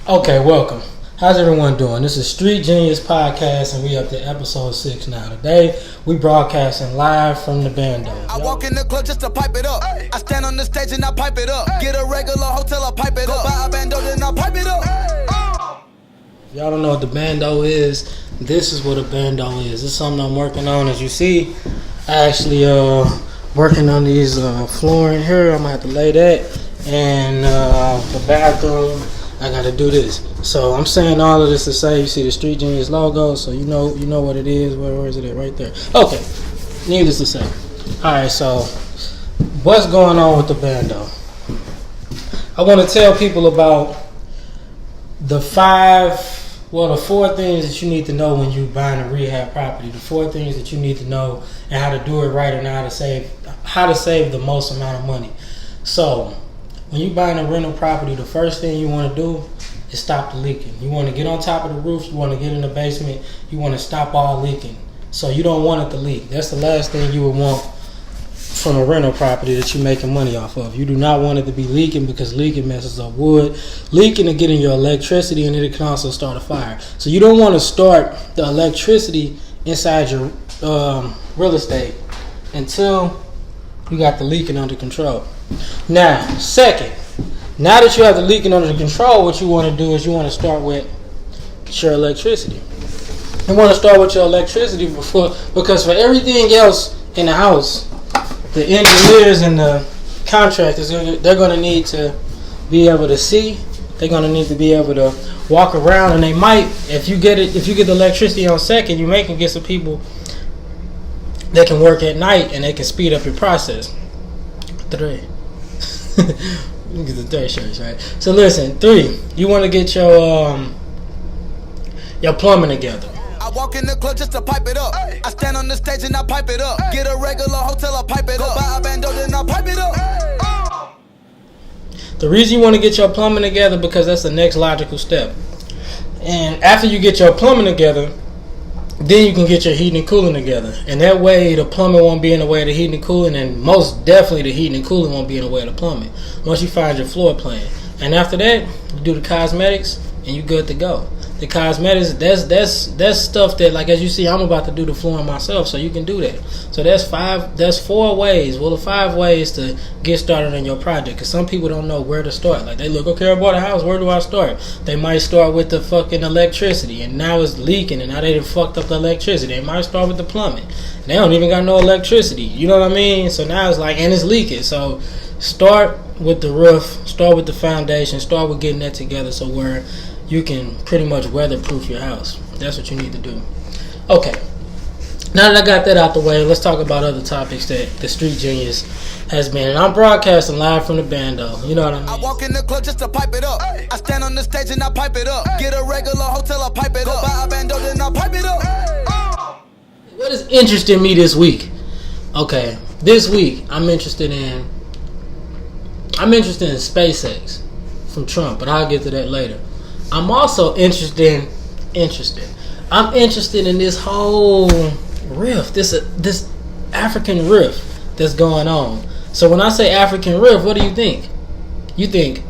Okay, welcome. How's everyone doing? This is Street Genius Podcast, and we up to episode 6 now. Today, we broadcasting live from the bando. I walk in the club just to pipe it up. I stand on the stage and I pipe it up. Get a regular hotel, I pipe it up. Buy a bando, then I pipe it up. If y'all don't know what the bando is, this is what a bando is. This is something I'm working on. As you see, I actually working on these flooring here. I'm gonna have to lay that, and the bathroom. I gotta do this. So I'm saying all of this to say, you see the Street Genius logo, so you know what it is. Where is it at? Right there. Okay. Needless to say. Alright, so what's going on with the bando? I want to tell people about the 4 things that you need to know when you're buying a rehab property. The 4 things that you need to know and how to do it right, and how to save the most amount of money. So when you're buying a rental property, the first thing you want to do is stop the leaking. You want to get on top of the roof. You want to get in the basement. You want to stop all leaking. So you don't want it to leak. That's the last thing you would want from a rental property that you're making money off of. You do not want it to be leaking, because leaking messes up wood. Leaking to get in your electricity, and it can also start a fire. So you don't want to start the electricity inside your real estate until you got the leaking under control. Now, second, now that you have the leaking under control, what you want to do is you want to start with your electricity. You want to start with your electricity because for everything else in the house, the engineers and the contractors, they're going to need to be able to see. They're going to need to be able to walk around, and they might, if you get the electricity on second, you may can get some people that can work at night, and they can speed up your process. 3. Look at the 3 shirts, right? So listen, 3. You want to get your plumbing together. I walk in the club just to pipe it up. I stand on the stage and I pipe it up. Get a regular hotel, I pipe it up. Buy a bando, then I pipe it up. The reason you want to get your plumbing together, because that's the next logical step. And after you get your plumbing together, then you can get your heating and cooling together. And that way the plumbing won't be in the way of the heating and cooling, and most definitely the heating and cooling won't be in the way of the plumbing once you find your floor plan. And after that, you do the cosmetics and you're good to go. The cosmetics, that's stuff that, like, as you see, I'm about to do the flooring myself, so you can do that. So that's 4 ways, well, the 5 ways to get started on your project, because some people don't know where to start. Like, they look, okay, I bought a house, where do I start? They might start with the fucking electricity, and now it's leaking, and now they done fucked up the electricity. They might start with the plumbing. They don't even got no electricity, you know what I mean? So now it's like, and it's leaking. So start with the roof, start with the foundation, start with getting that together, so where you can pretty much weatherproof your house. That's what you need to do. Okay. Now that I got that out the way, let's talk about other topics that the Street Genius has been. And I'm broadcasting live from the bando. You know what I mean? I walk in the club just to pipe it up. I stand on the stage and I pipe it up. Get a regular hotel, I pipe it up. Buy a bando, then I pipe it up. What is interesting me this week? Okay. This week, I'm interested in SpaceX from Trump, but I'll get to that later. I'm also interested in this whole rift, this African rift that's going on. So when I say African rift, what do you think? You think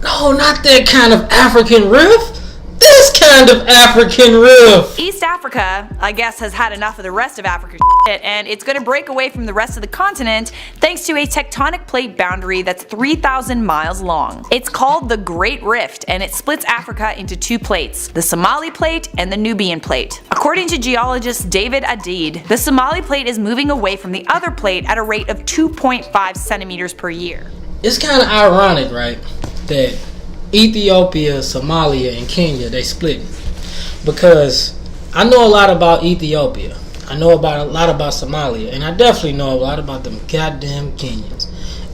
no, not that kind of African rift. This kind of African rift. East Africa, I guess, has had enough of the rest of Africa shit, and it's going to break away from the rest of the continent thanks to a tectonic plate boundary that's 3,000 miles long. It's called the Great Rift, and it splits Africa into 2 plates, the Somali plate and the Nubian plate. According to geologist David Adid, the Somali plate is moving away from the other plate at a rate of 2.5 centimeters per year. It's kind of ironic, right, that Ethiopia, Somalia, and Kenya, they split, because I know a lot about Ethiopia, I know a lot about Somalia, and I definitely know a lot about them goddamn Kenyans.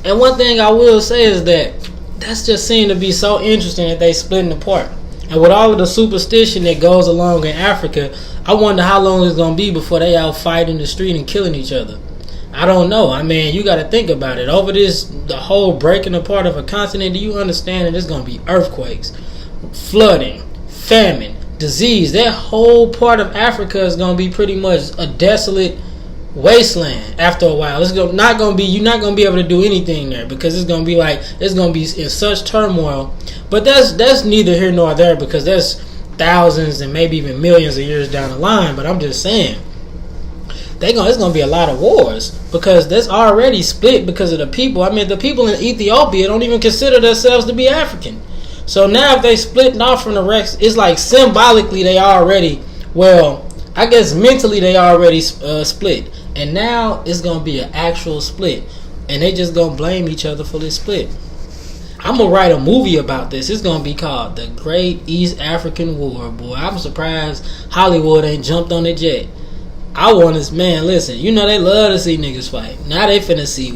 And one thing I will say is that's just seemed to be so interesting that they splitting apart. And with all of the superstition that goes along in Africa, I wonder how long it's going to be before they out fighting the street and killing each other. I don't know. I mean, you got to think about it. Over the whole breaking apart of a continent, do you understand that there's going to be earthquakes, flooding, famine, disease. That whole part of Africa is gonna be pretty much a desolate wasteland after a while. You're not gonna be able to do anything there because it's gonna be in such turmoil. But that's neither here nor there because that's thousands and maybe even millions of years down the line. But I'm just saying, it's gonna be a lot of wars because that's already split because of the people. I mean, the people in Ethiopia don't even consider themselves to be African. So now if they split off from the rest, it's like symbolically they already, well, I guess mentally they already split. And now it's going to be an actual split. And they just going to blame each other for this split. I'm going to write a movie about this. It's going to be called The Great East African War, boy. I'm surprised Hollywood ain't jumped on it yet. Man, listen, you know they love to see niggas fight. Now they finna see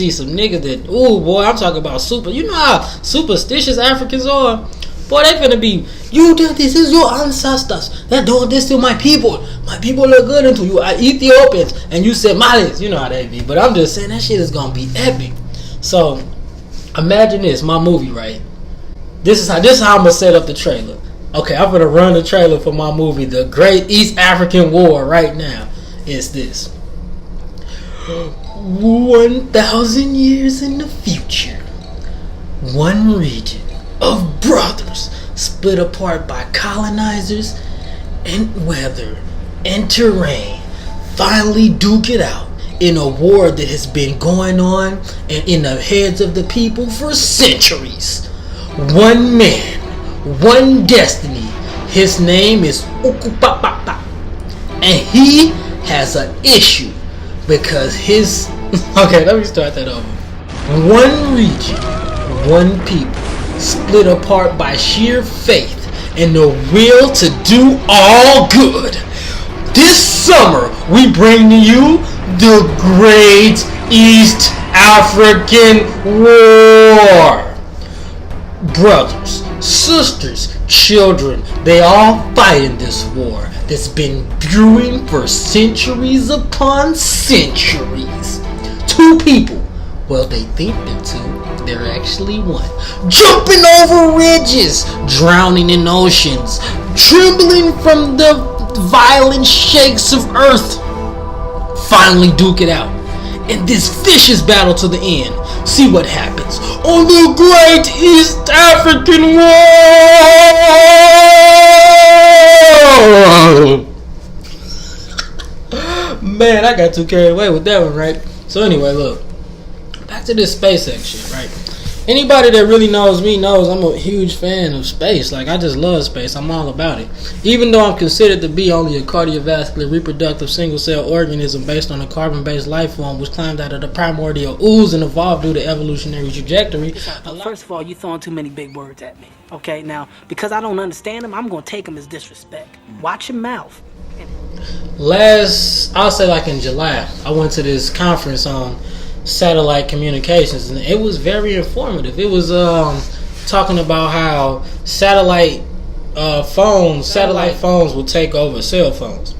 some niggas that, ooh, boy, I'm talking about you know how superstitious Africans are? Boy, they finna be, you did this is your ancestors that doing this to my people. My people look good into you, Ethiopians, and you said Malis. You know how they be. But I'm just saying that shit is gonna be epic. So, imagine this, my movie, right? This is how I'm gonna set up the trailer. Okay, I'm gonna run the trailer for my movie, The Great East African War, right now. It's this. 1,000 years in the future, one region of brothers split apart by colonizers and weather and terrain finally duke it out in a war that has been going on and in the heads of the people for centuries. One man, one destiny. His name is Ukupapapa. And he has an issue because his... Okay, let me start that over. One region, one people, split apart by sheer faith and the will to do all good. This summer, we bring to you the Great East African War. Brothers, sisters, children, they all fight in this war that's been brewing for centuries upon centuries. Two people, well, they think they're two, they're actually one. Jumping over ridges, drowning in oceans, trembling from the violent shakes of earth, finally duke it out in this vicious battle to the end. See what happens on the Great East African War. Man, I got too carried away with that one, right? So anyway, look, back to this SpaceX shit, right? Anybody that really knows me knows I'm a huge fan of space. Like, I just love space. I'm all about it. Even though I'm considered to be only a cardiovascular, reproductive, single-cell organism based on a carbon-based life form which climbed out of the primordial ooze and evolved due to evolutionary trajectory. First of all, you're throwing too many big words at me. Okay, now, because I don't understand them, I'm going to take them as disrespect. Watch your mouth. I'll say like in July, I went to this conference on satellite communications, and it was very informative. It was talking about how satellite phones will take over cell phones,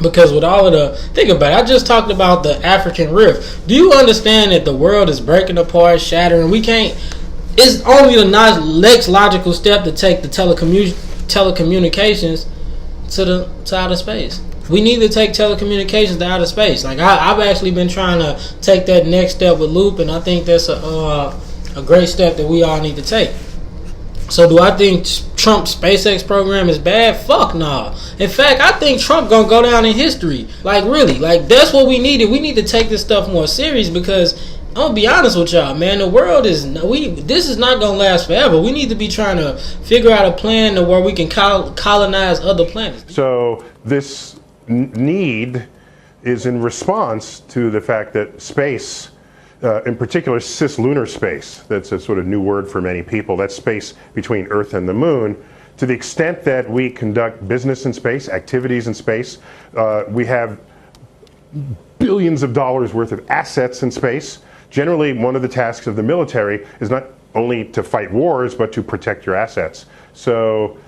because with all of the, think about it, I just talked about the African rift. Do you understand that the world is breaking apart, shattering? It's only the next logical step to take the telecommunications to outer space. We need to take telecommunications to outer space. Like, I've actually been trying to take that next step with Loop, and I think that's a great step that we all need to take. So do I think Trump's SpaceX program is bad? Fuck no. In fact, I think Trump gonna go down in history. Like, really. Like, that's what we needed. We need to take this stuff more serious, because I'm gonna be honest with y'all, man. The world is this is not gonna last forever. We need to be trying to figure out a plan to where we can colonize other planets. So this need is in response to the fact that space, in particular cislunar space, that's a sort of new word for many people, that's space between Earth and the Moon, to the extent that we conduct business in space, activities in space, we have billions of dollars worth of assets in space. Generally, one of the tasks of the military is not only to fight wars, but to protect your assets. So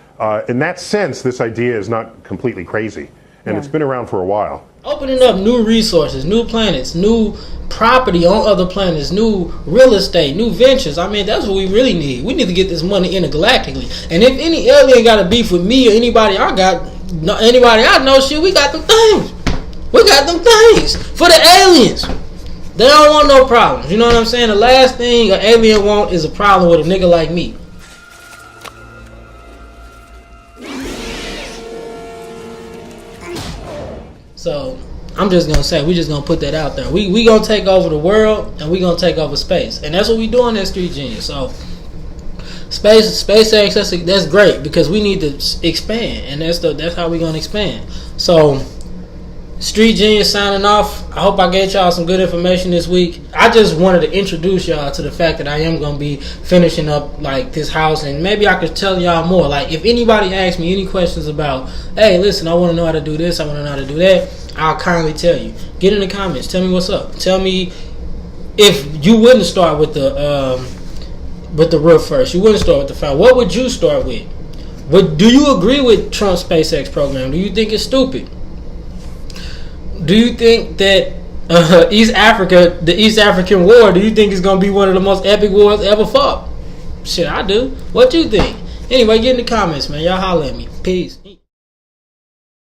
in that sense, this idea is not completely crazy. And it's been around for a while. Opening up new resources, new planets, new property on other planets, new real estate, new ventures. I mean, that's what we really need. We need to get this money intergalactically. And if any alien got a beef with me or anybody I know, shit, we got them things. We got them things for the aliens. They don't want no problems. You know what I'm saying? The last thing an alien want is a problem with a nigga like me. So I'm just gonna say, we just gonna put that out there. We gonna take over the world, and we gonna take over space, and that's what we doing at Street Genius. So SpaceX, that's great, because we need to expand, and that's how we gonna expand. So Street Genius signing off. I hope I gave y'all some good information this week. I just wanted to introduce y'all to the fact that I am gonna be finishing up like this house, and maybe I could tell y'all more. Like, if anybody asks me any questions about, hey, listen, I want to know how to do this, I want to know how to do that, I'll kindly tell you. Get in the comments. Tell me what's up. Tell me if you wouldn't start with the roof first. You wouldn't start with the foul. What would you start with? Do you agree with Trump's SpaceX program? Do you think it's stupid? Do you think that the East African War, do you think it's going to be one of the most epic wars ever fought? Shit, I do. What you think? Anyway, get in the comments, man. Y'all holler at me. Peace.